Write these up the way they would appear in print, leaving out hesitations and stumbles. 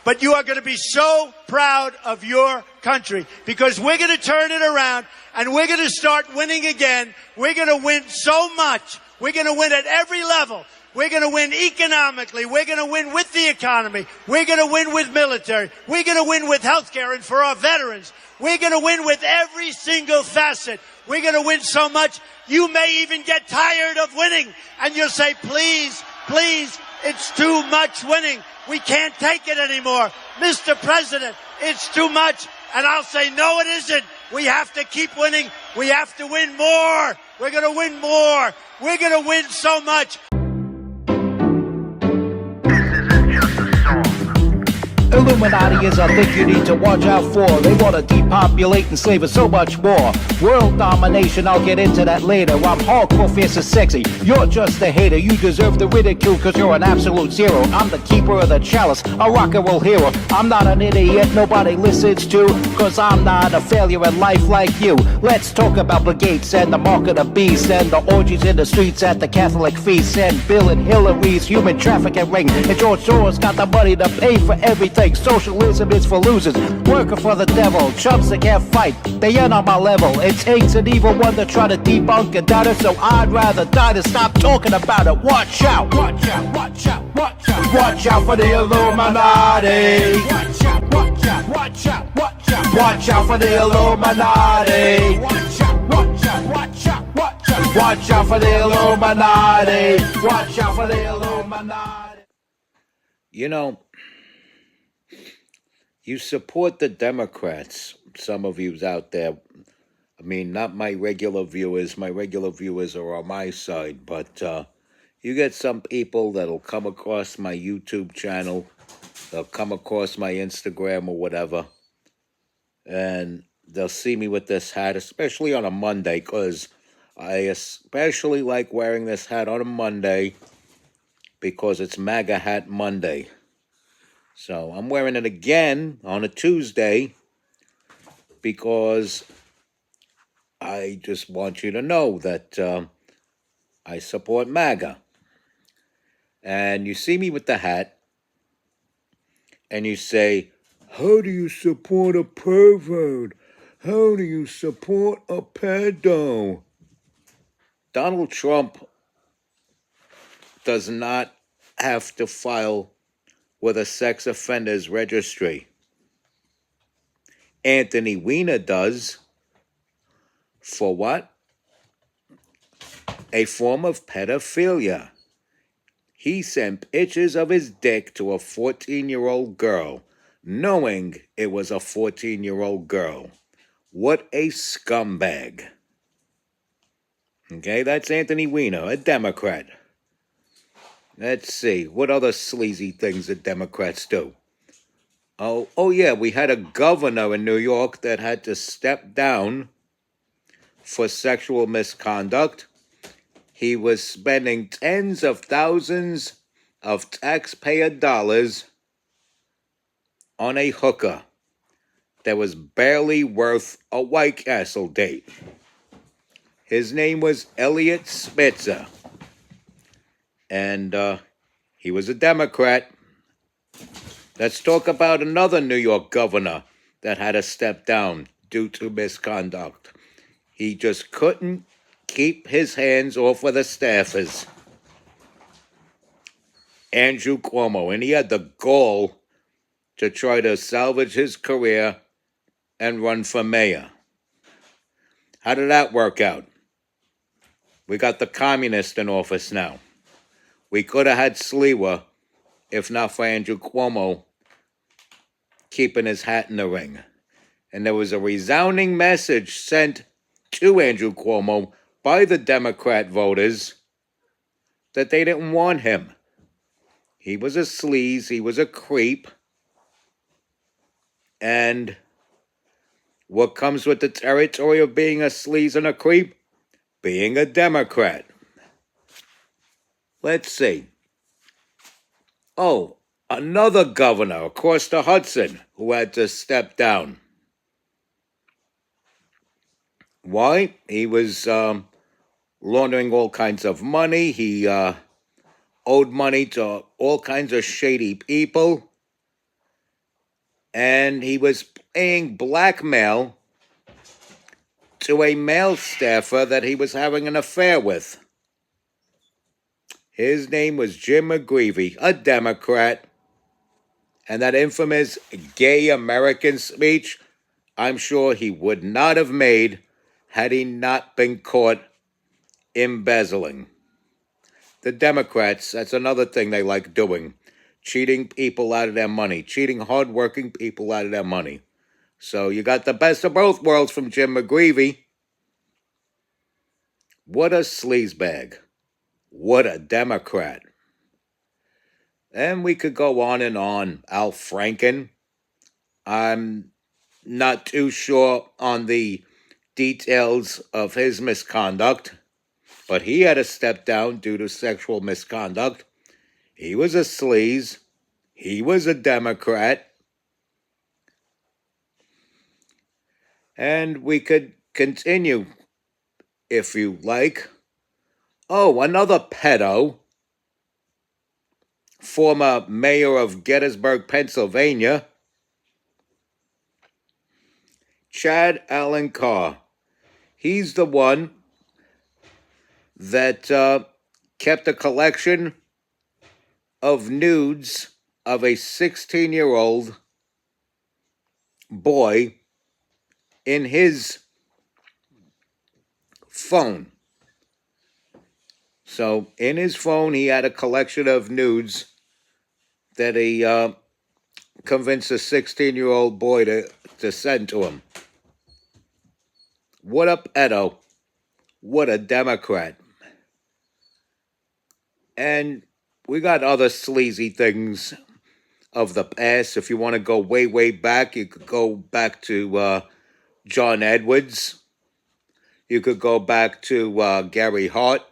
but you are going to be so proud of your country because we're going to turn it around and we're going to start winning again. We're going to win so much. We're going to win at every level. We're going to win economically. We're going to win with the economy. We're going to win with military. We're going to win with health care and for our veterans. We're going to win with every single facet. We're going to win so much, you may even get tired of winning. And you'll say, please, please, it's too much winning. We can't take it anymore. Mr. President, it's too much. And I'll say, no, it isn't. We have to keep winning. We have to win more. We're going to win more. We're going to win so much. Illuminati is a thing you need to watch out for. They want to depopulate and slave us so much more. World domination, I'll get into that later. I'm hardcore, fierce and sexy. You're just a hater. You deserve the ridicule because you're an absolute zero. I'm the keeper of the chalice, a rock and roll hero. I'm not an idiot nobody listens to because I'm not a failure in life like you. Let's talk about Bill Gates and the mark of the beast and the orgies in the streets at the Catholic feasts and Bill and Hillary's human trafficking ring. And George Soros got the money to pay for everything. Socialism is for losers, working for the devil, chumps that can't fight, they ain't on my level. It takes an evil one to try to debunk and doubt it, so I'd rather die than stop talking about it. Watch out, watch out, watch out, watch out. Watch out for the Illuminati. Watch out, watch out, watch out, watch out. Watch out for the Illuminati. Watch out, watch out, watch out, watch out. Watch out for the Illuminati. Watch out for the Illuminati. You know, you support the Democrats, some of yous out there. I mean, not my regular viewers. My regular viewers are on my side. But you get some people that'll come across my YouTube channel. They'll come across my Instagram or whatever. And they'll see me with this hat, especially on a Monday, because I especially like wearing this hat on a Monday because it's MAGA Hat Monday. So I'm wearing it again on a Tuesday because I just want you to know that I support MAGA. And you see me with the hat and you say, how do you support a pervert? How do you support a pedo? Donald Trump does not have to file with a sex offenders registry. Anthony Weiner does. For what? A form of pedophilia. He sent pictures of his dick to a 14-year-old girl, knowing it was a 14-year-old girl. What a scumbag. Okay, that's Anthony Weiner, a Democrat. Let's see, what other sleazy things the Democrats do? Oh yeah, we had a governor in New York that had to step down for sexual misconduct. He was spending tens of thousands of taxpayer dollars on a hooker that was barely worth a White Castle date. His name was Elliot Spitzer. And he was a Democrat. Let's talk about another New York governor that had to step down due to misconduct. He just couldn't keep his hands off of the staffers. Andrew Cuomo. And he had the gall to try to salvage his career and run for mayor. How did that work out? We got the communist in office now. We could have had Sliwa if not for Andrew Cuomo keeping his hat in the ring. And there was a resounding message sent to Andrew Cuomo by the Democrat voters that they didn't want him. He was a sleaze, he was a creep. And what comes with the territory of being a sleaze and a creep? Being a Democrat. Let's see. Oh, another governor across the Hudson who had to step down. Why? He was laundering all kinds of money. He owed money to all kinds of shady people. and he was paying blackmail to a male staffer that he was having an affair with. His name was Jim McGreevy, a Democrat. And that infamous gay American speech, I'm sure he would not have made had he not been caught embezzling. The Democrats, that's another thing they like doing. Cheating people out of their money. Cheating hardworking people out of their money. So you got the best of both worlds from Jim McGreevy. What a sleazebag. What a Democrat. And we could go on and on. Al Franken. I'm not too sure on the details of his misconduct, but he had to step down due to sexual misconduct. He was a sleaze. He was a Democrat. And we could continue, if you like. Oh, another pedo. Former mayor of Gettysburg, Pennsylvania. Chad Allen Carr. He's the one that kept a collection of nudes of a 16-year-old boy in his phone. So in his phone, he had a collection of nudes that he convinced a 16-year-old boy to send to him. What a pedo. What a Democrat. And we got other sleazy things of the past. If you want to go way, way back, you could go back to John Edwards. You could go back to Gary Hart.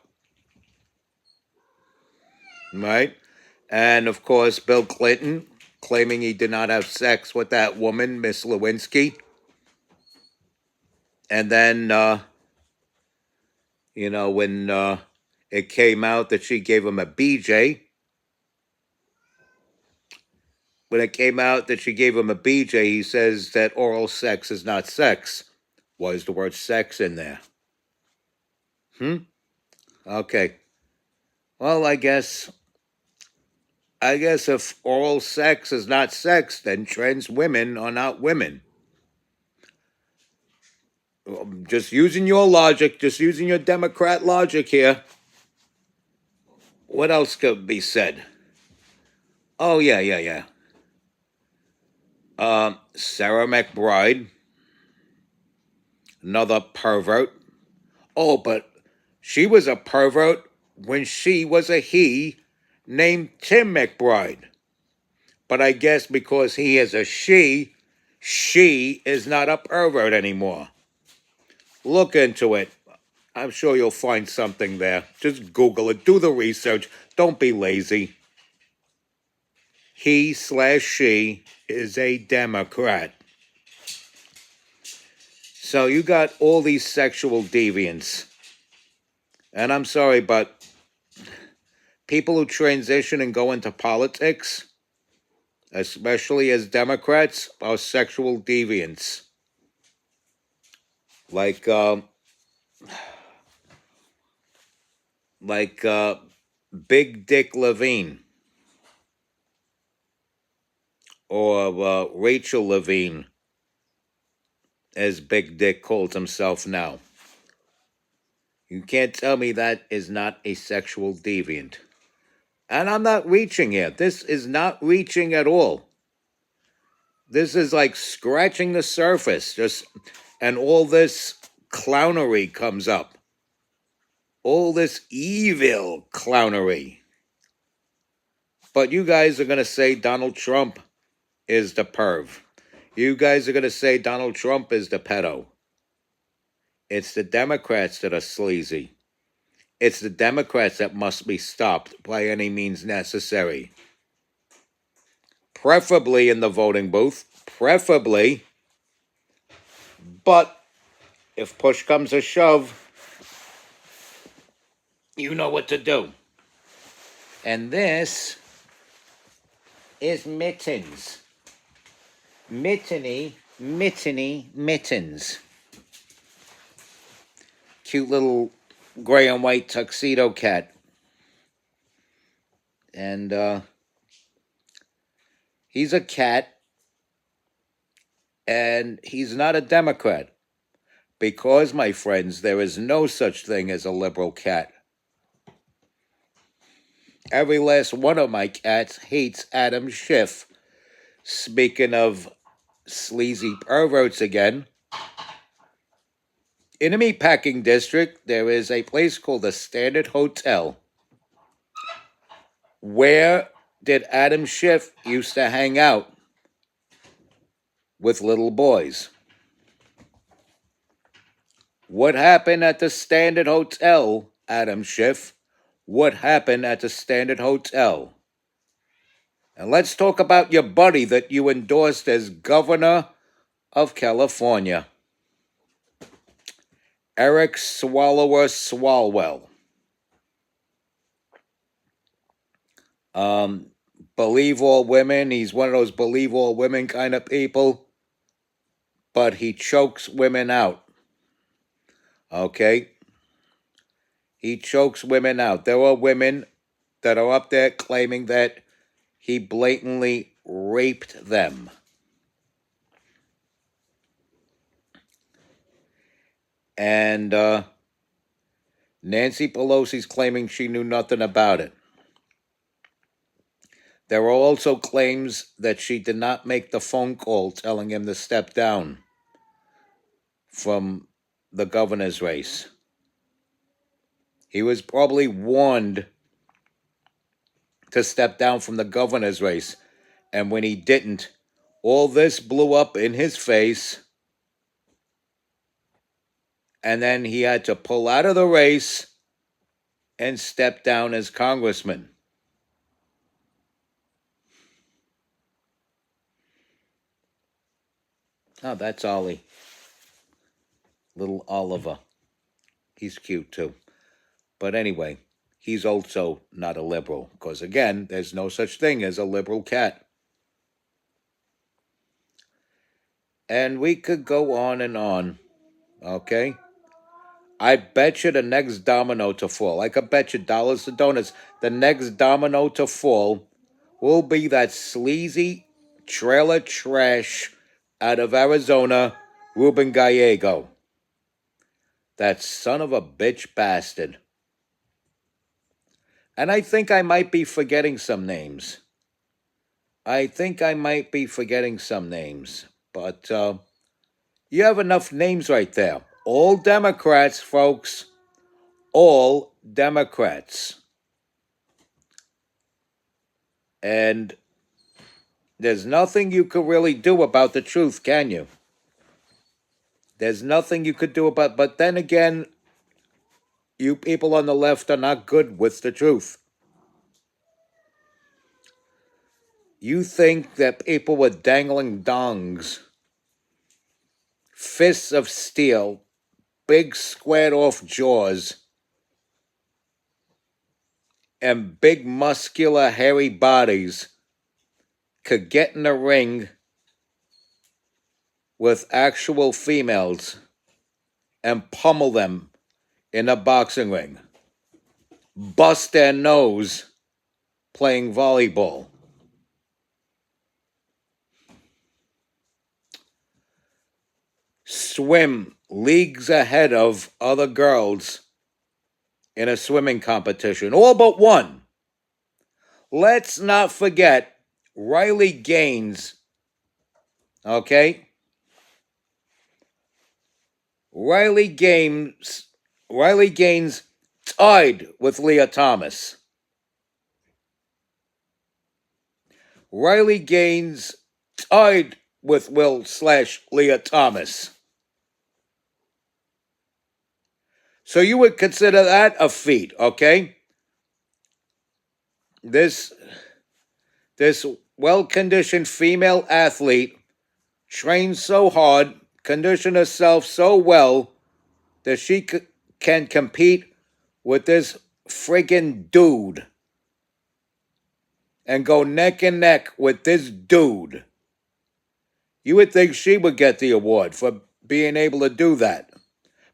Right? And, of course, Bill Clinton, claiming he did not have sex with that woman, Miss Lewinsky. And then, when it came out that she gave him a BJ, he says that oral sex is not sex. Why is the word sex in there? Okay. Well, I guess if oral sex is not sex, then trans women are not women. Just using your logic, just using your Democrat logic here. What else could be said? Oh, yeah. Sarah McBride, another pervert. Oh, but she was a pervert when she was a he named Tim McBride. But I guess because he is a she is not a pervert anymore. Look into it. I'm sure you'll find something there. Just Google it. Do the research. Don't be lazy. He/she is a Democrat. So you got all these sexual deviants. And I'm sorry, but people who transition and go into politics, especially as Democrats, are sexual deviants. Like Big Dick Levine. Or Rachel Levine, as Big Dick calls himself now. You can't tell me that is not a sexual deviant. And I'm not reaching here. This is not reaching at all. This is like scratching the surface. And all this clownery comes up. All this evil clownery. But you guys are going to say Donald Trump is the perv. You guys are going to say Donald Trump is the pedo. It's the Democrats that are sleazy. It's the Democrats that must be stopped by any means necessary. Preferably in the voting booth. Preferably. But if push comes to shove, you know what to do. And this is Mittens. Mittens. Cute little gray and white tuxedo cat. And he's a cat, and he's not a Democrat. Because, my friends, there is no such thing as a liberal cat. Every last one of my cats hates Adam Schiff. Speaking of sleazy perverts again, in a meatpacking district, there is a place called the Standard Hotel. Where did Adam Schiff used to hang out with little boys? What happened at the Standard Hotel, Adam Schiff? What happened at the Standard Hotel? And let's talk about your buddy that you endorsed as governor of California, Eric Swalwell. Believe all women. He's one of those believe all women kind of people, but he chokes women out. Okay? He chokes women out. There are women that are up there claiming that he blatantly raped them. And Nancy Pelosi's claiming she knew nothing about it. There are also claims that she did not make the phone call telling him to step down from the governor's race. He was probably warned to step down from the governor's race. And when he didn't, all this blew up in his face. And then he had to pull out of the race and step down as congressman. Oh, that's Ollie. Little Oliver. He's cute, too. But anyway, he's also not a liberal. Because, again, there's no such thing as a liberal cat. And we could go on and on. Okay? I bet you the next domino to fall, I could bet you dollars to donuts, the next domino to fall will be that sleazy trailer trash out of Arizona, Ruben Gallego. That son of a bitch bastard. And I think I might be forgetting some names. But you have enough names right there. All Democrats, folks. All Democrats. And there's nothing you could really do about the truth, can you? There's nothing you could do about, but then again, you people on the left are not good with the truth. You think that people with dangling dongs, fists of steel, big squared off jaws, and big muscular hairy bodies could get in a ring with actual females and pummel them in a boxing ring, bust their nose playing volleyball. Swim leagues ahead of other girls in a swimming competition, all but one. Let's not forget Riley Gaines, okay? Riley Gaines tied with Leah Thomas. Riley Gaines tied with Will/Leah Thomas. So you would consider that a feat, okay? This well-conditioned female athlete trained so hard, conditioned herself so well that she can compete with this friggin' dude and go neck and neck with this dude You would think she would get the award for being able to do that.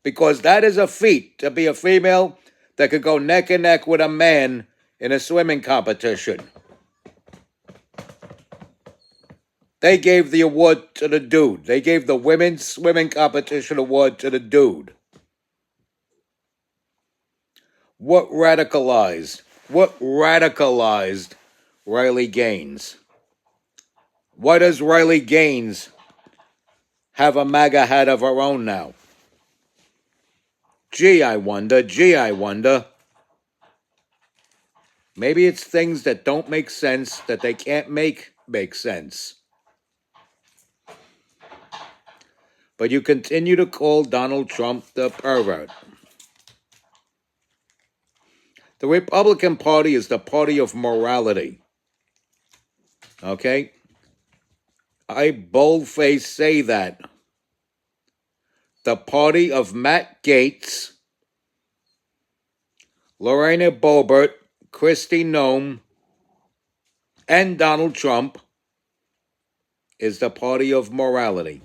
Because that is a feat, to be a female that could go neck and neck with a man in a swimming competition. They gave the award to the dude. They gave the women's swimming competition award to the dude. What radicalized Riley Gaines? Why does Riley Gaines have a MAGA hat of her own now? Gee, I wonder. Maybe it's things that don't make sense that they can't make sense. But you continue to call Donald Trump the pervert. The Republican Party is the party of morality. Okay? I boldface say that. The party of Matt Gaetz, Lorena Boebert, Kristi Noem, and Donald Trump is the party of morality.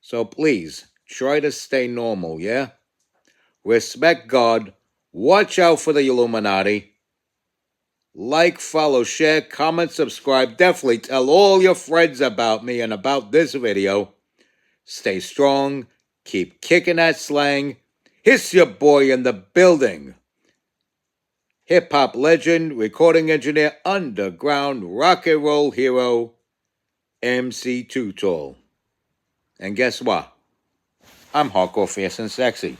So please, try to stay normal, yeah? Respect God. Watch out for the Illuminati. Like, follow, share, comment, subscribe. Definitely tell all your friends about me and about this video. Stay strong. Keep kicking that slang. It's your boy in the building. Hip-hop legend, recording engineer, underground rock and roll hero, MC Too Tall. And guess what? I'm hardcore, fierce, and sexy.